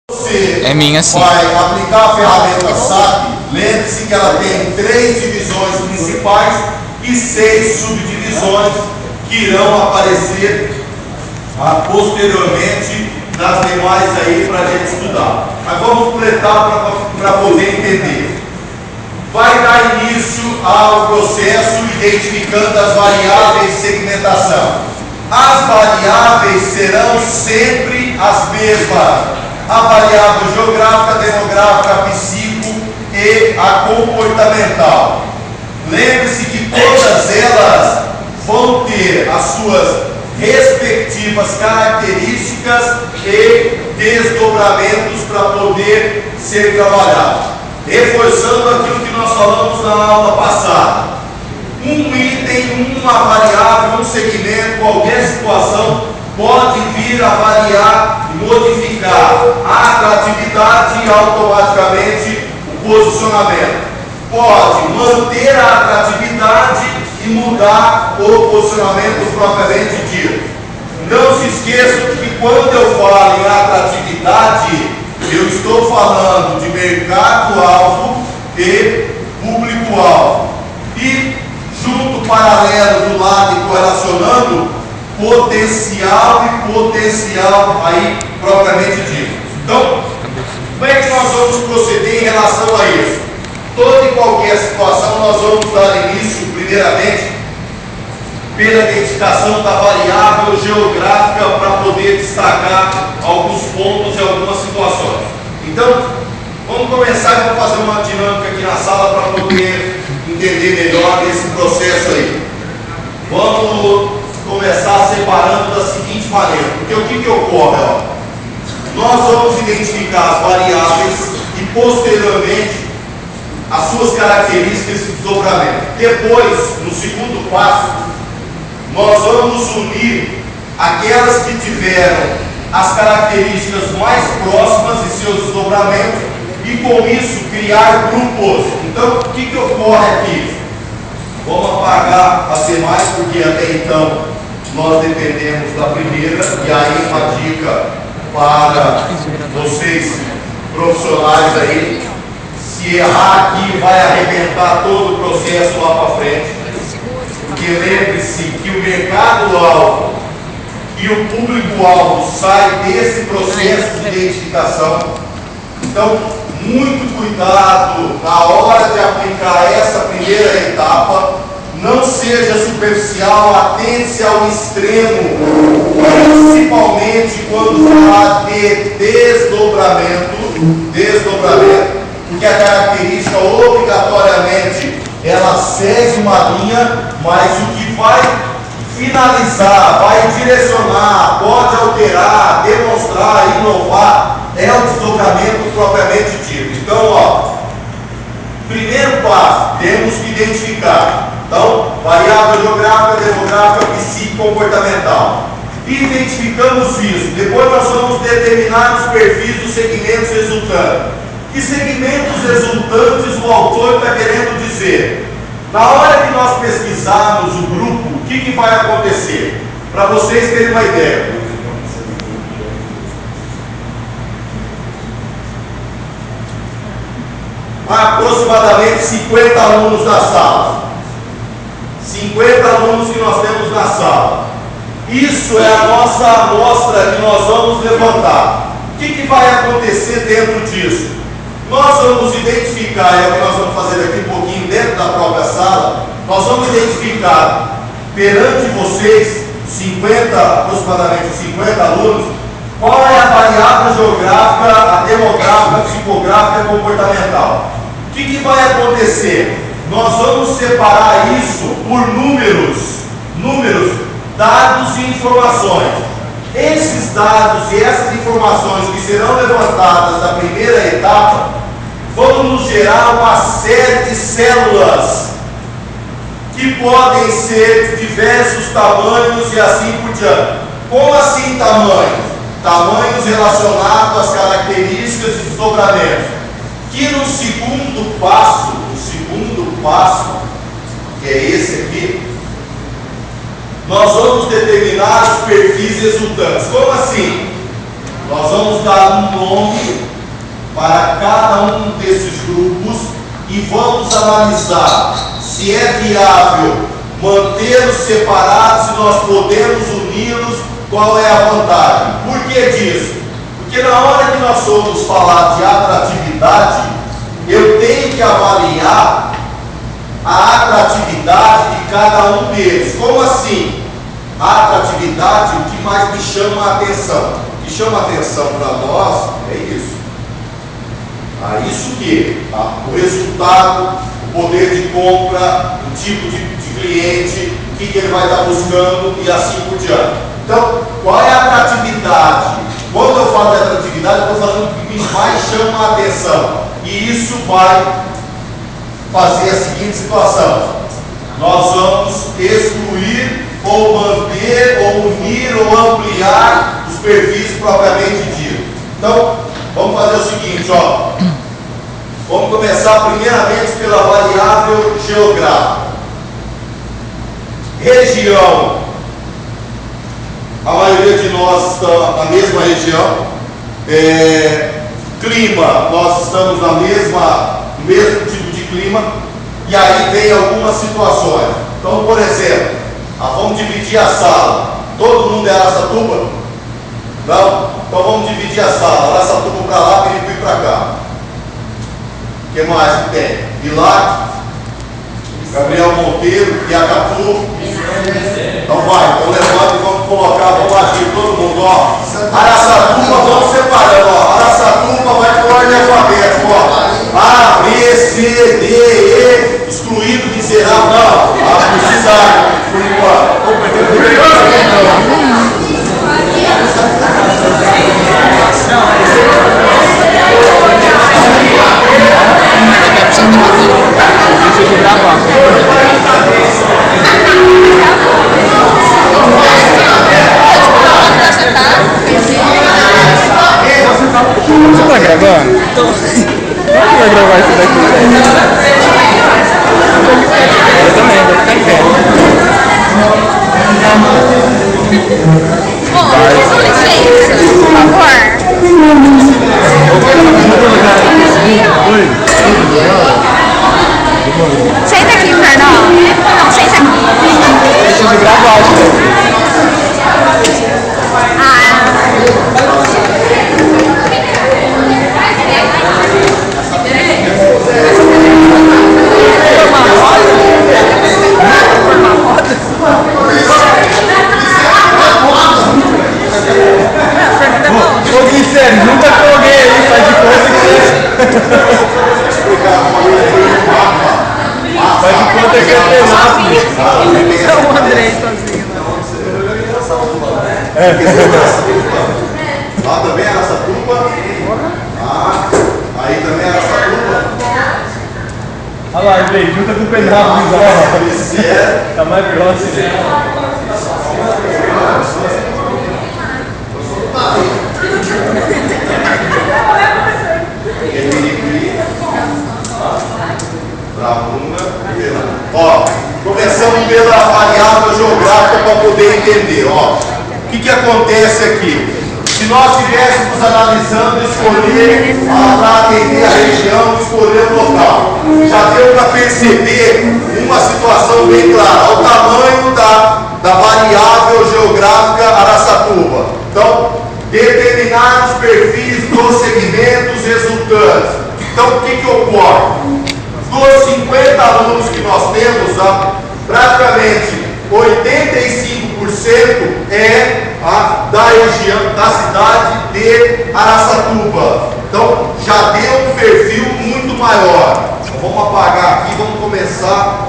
Você é minha sim. vai aplicar a ferramenta SAP, lembre-se que ela tem 3 divisões principais e 6 subdivisões que irão aparecer posteriormente nas demais aí para a gente estudar. Mas vamos completar para poder entender. Vai dar início ao processo identificando as variáveis de segmentação. As variáveis serão sempre as mesmas. A variável geográfica, demográfica, psico e a comportamental. Lembre-se que todas elas vão ter as suas respectivas características e desdobramentos para poder ser trabalhado. Reforçando aquilo que nós falamos na aula passada. Um item, uma variável, um segmento, qualquer situação pode vir a variar e modificar a atratividade e automaticamente o posicionamento. Pode manter a atratividade e mudar o posicionamento propriamente dito. Não se esqueçam que quando eu falo em atratividade, eu estou falando de mercado-alvo e público-alvo. E junto, paralelo do lado e correlacionando, potencial e potencial aí propriamente dito. Então, como é que nós vamos proceder em relação a isso? Toda e qualquer situação nós vamos dar início, primeiramente, pela identificação da variável geográfica para poder destacar alguns pontos e algumas situações. Então, vamos começar e vou fazer uma dinâmica aqui na sala para poder entender melhor esse processo aí. Vamos começar separando da seguinte maneira, porque o que ocorre? Nós vamos identificar as variáveis e posteriormente as suas características de desdobramento. Depois, no segundo passo, nós vamos unir aquelas que tiveram as características mais próximas de seus desdobramentos e com isso criar grupos. Então, o que ocorre aqui? Vamos apagar as demais, porque até então nós dependemos da primeira, e aí uma dica para vocês profissionais aí, se errar aqui vai arrebentar todo o processo lá para frente, porque lembre-se que o mercado-alvo e o público-alvo sai desse processo de identificação. Então, muito cuidado na hora de aplicar essa primeira etapa. Não seja superficial, atente-se ao extremo, principalmente quando falar de desdobramento, porque a característica obrigatoriamente ela segue uma linha, mas o que vai finalizar, vai direcionar, pode alterar, demonstrar, inovar, é o desdobramento propriamente dito. Então, primeiro passo, temos que identificar. Então, variável geográfica, demográfica, psico-comportamental. Identificamos isso. Depois nós vamos determinar os perfis dos segmentos resultantes. Que segmentos resultantes o autor está querendo dizer? Na hora que nós pesquisarmos o grupo, o que vai acontecer? Para vocês terem uma ideia. Aproximadamente 50 alunos na sala. 50 alunos que nós temos na sala. Isso é a nossa amostra que nós vamos levantar. O que vai acontecer dentro disso? Nós vamos identificar, é o que nós vamos fazer aqui um pouquinho dentro da própria sala, nós vamos identificar perante vocês, aproximadamente 50 alunos, qual é a variável geográfica, a demográfica, a psicográfica e a comportamental. O que vai acontecer? Nós vamos separar isso por números, dados e informações. Esses dados e essas informações que serão levantadas na primeira etapa vão nos gerar uma série de células que podem ser de diversos tamanhos e assim por diante. Como assim tamanhos? Tamanhos relacionados às características de desdobramento. Que no segundo passo, que é esse aqui, nós vamos determinar os perfis resultantes. Como assim? Nós vamos dar um nome para cada um desses grupos e vamos analisar se é viável mantê-los separados, se nós podemos uni-los, qual é a vantagem. Por que disso? Porque na hora que nós formos falar de atratividade, eu tenho que avaliar a atratividade de cada um deles. Como assim? A atratividade, o que mais me chama a atenção? O que chama a atenção para nós é isso. Isso que? O resultado, o poder de compra, o tipo de cliente, o que ele vai estar buscando e assim por diante. Então, qual é a atratividade? Quando eu falo de atratividade, eu estou falando do que mais chama a atenção. E isso vai fazer a seguinte situação: nós vamos excluir ou manter, ou unir, ou ampliar os perfis propriamente dito. Então, vamos fazer o seguinte, ó. Vamos começar primeiramente pela variável geográfica. Região. A maioria de nós está na mesma região. Clima, nós estamos no mesmo tipo de clima. E aí vem algumas situações. Então, por exemplo, vamos dividir a sala. Todo mundo é Araçatuba? Não? Então vamos dividir a sala. Araçatuba para lá, Piripui para cá. O que mais que tem? Vilac, Gabriel Monteiro, Piacatu. Então vai, então levanta e vamos colocar, vamos agir todo mundo, ó. Araçatuba, vamos separando, ó. Araçatuba vai por ordem alfabética, ó. A, B, C, D, E, excluído, miserável, não. Precisa, por enquanto. Você tá gravando? Como vai gravar isso daqui? Eu também, vou ficar em pé. Com licença, por favor. Senta aqui, Fernão. Não, senta aqui. Preciso gravar isso daqui. Ô, sincero, nunca com alguém aí, faz de conta que faz de conta que é pesado. O André sozinho. Lá também é Araçatuba. Aí também é Araçatuba. Olha lá, Andrei, junta com o pedal, tá mais próximo. Ó, começamos pela variável geográfica para poder entender. Ó, o que acontece aqui? Se nós estivéssemos analisando escolher para atender a região, escolher o local, já deu para perceber uma situação bem clara: o tamanho da variável geográfica Araçatuba. Então, determinar os perfis dos segmentos resultantes. Então, o que ocorre? Dos 50 alunos que nós temos, praticamente 85% é da região, da cidade de Araçatuba. Então, já deu um perfil muito maior. Então, vamos apagar aqui, vamos começar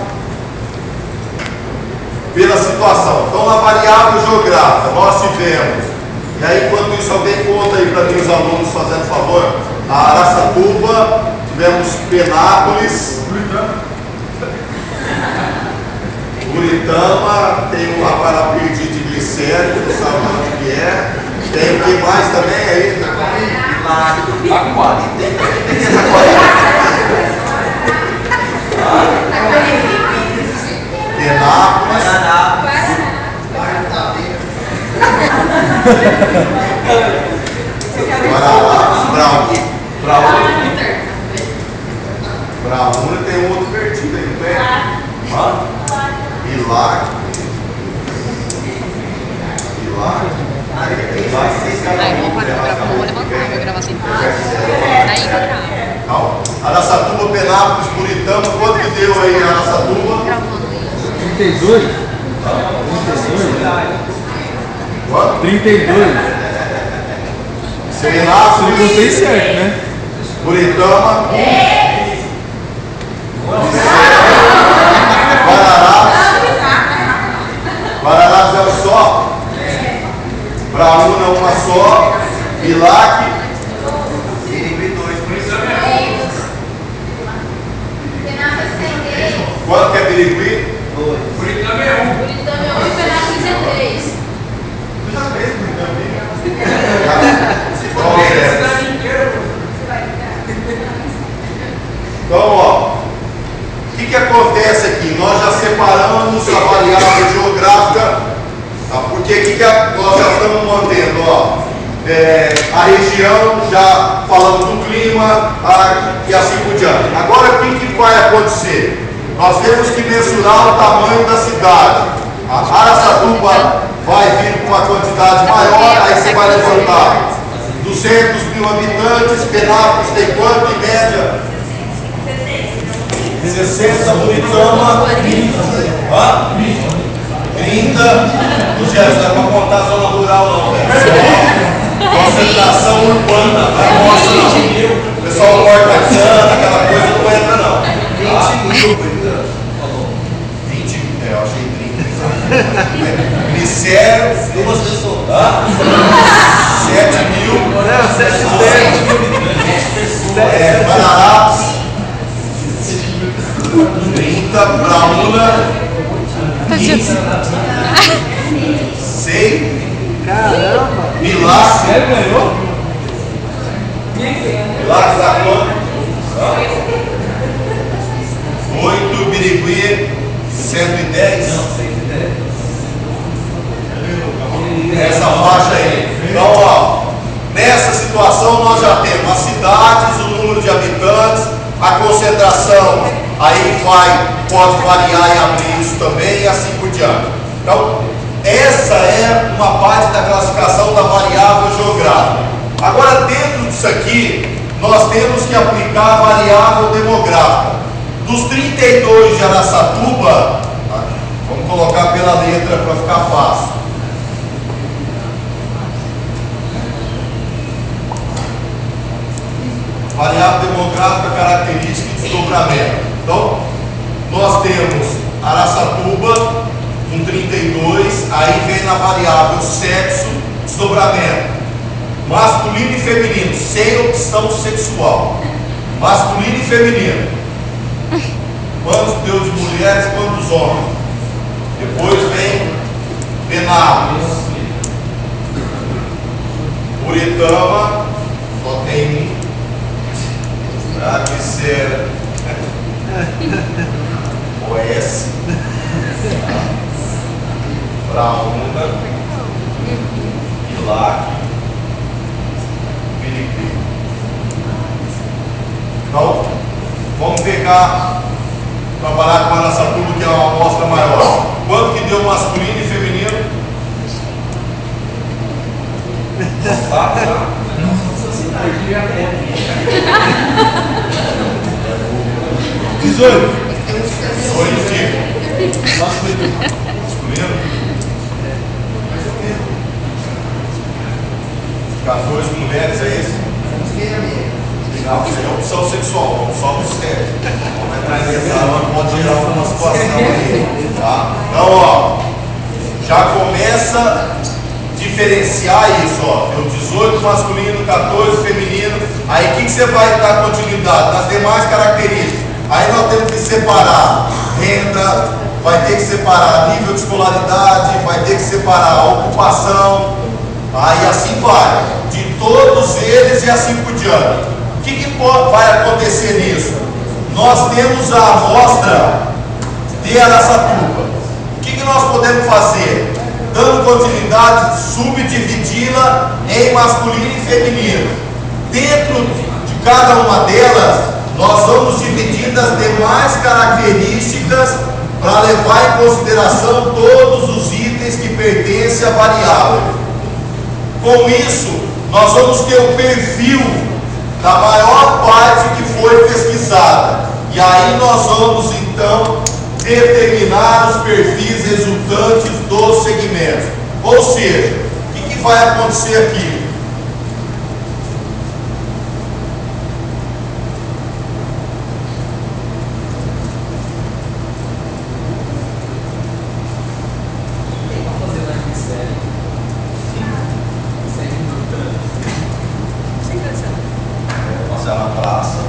pela situação. Então, na variável geográfica, nós tivemos, e aí enquanto isso alguém conta aí para mim os alunos, fazendo favor, a Araçatuba, tivemos Penápolis, Buritama, tem o Aparapirdi de Glicério, não sabe onde que é. Tem o que mais também aí? Taquari. Tem Taquari. Penápolis. Guararapes, Brau. Bravura tem um outro vertido aí, não tem? Pilar. Vou levantar, vou gravar assim. Daí que eu gravo. Araçatuba, Penápolis, Buritama, quanto que deu aí Araçatuba? 32? 32. Penápolis, Eu contei certo, né? Buritama, Guararapes é um só, Braúna uma só, Bilac, Birigui 2. Quanto que é Birigui? 2. Buritama é 1. Buritama é 1 e Penápolis é 3. Tu já fez Buritama? Então, ó, o que acontece aqui? Nós já separamos a variável geográfica, tá? Porque nós já estamos mantendo, ó, a região, já falamos do clima e assim por diante. Agora, o que vai acontecer? Nós temos que mensurar o tamanho da cidade. A Araçatuba vai vir com uma quantidade maior, aí você vai levantar 200 mil habitantes, Penápolis tem quanto em média? 60, Buritama, 30. 30. O Jéssica, não é para contar a zona rural, não. Concentração urbana, não mostra não. O pessoal corta a cana, aquela coisa não entra não. 20 mil. 20 mil, eu achei 30. Glicério, 2 pessoas. 7 mil. Não, 7 mil. Guararapes. 30, Braúna, 15, 6, caramba, Pilar, ganhou? Pilar da quanto? 8, Birigui, 110. Essa faixa aí. Então, ó, nessa situação nós já temos as cidades, o número de habitantes, a concentração, aí pode variar e abrir isso também e assim por diante. Então, essa é uma parte da classificação da variável geográfica. Agora, dentro disso aqui, nós temos que aplicar a variável demográfica. Dos 32 de Araçatuba, vamos colocar pela letra para ficar fácil. Variável demográfica, característica e desdobramento. Então, nós temos Araçatuba com 32, aí vem na variável sexo, desdobramento. Masculino e feminino, sem opção sexual. Masculino e feminino. Quantos deu de mulheres, quantos homens? Depois vem Penápolis. Buritama, só tem um. Glicério, Oeste, Braúna, Pilar, Birigui. Então, vamos trabalhar com a Araçatuba, que é uma amostra maior. Quanto que deu masculino e feminino? Tá? 18. 18 de masculino. 14 mulheres, é isso? Não, isso é opção sexual, vamos só no sexo. Vamos entrar nessa hora, pode gerar alguma situação aí. Tá? Então, ó, já começa a diferenciar isso, ó. Deu 18 masculino, 14 feminino. Aí o que você vai dar continuidade? Nas demais características. Aí nós temos que separar renda, vai ter que separar nível de escolaridade, vai ter que separar a ocupação, aí assim vai, de todos eles e assim por diante. O que vai acontecer nisso? Nós temos a amostra de Araçatuba. O que nós podemos fazer? Dando continuidade, subdividi-la em masculino e feminino. Dentro de cada uma delas, nós vamos dividir as demais características para levar em consideração todos os itens que pertencem à variável. Com isso, nós vamos ter o perfil da maior parte que foi pesquisada. E aí nós vamos então determinar os perfis resultantes dos segmentos. Ou seja, o que vai acontecer aqui? Nossa, é uma praça.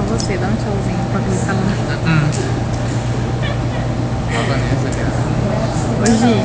Você, dá um tchauzinho pra aquele salão. A Vanessa, cara. Hoje.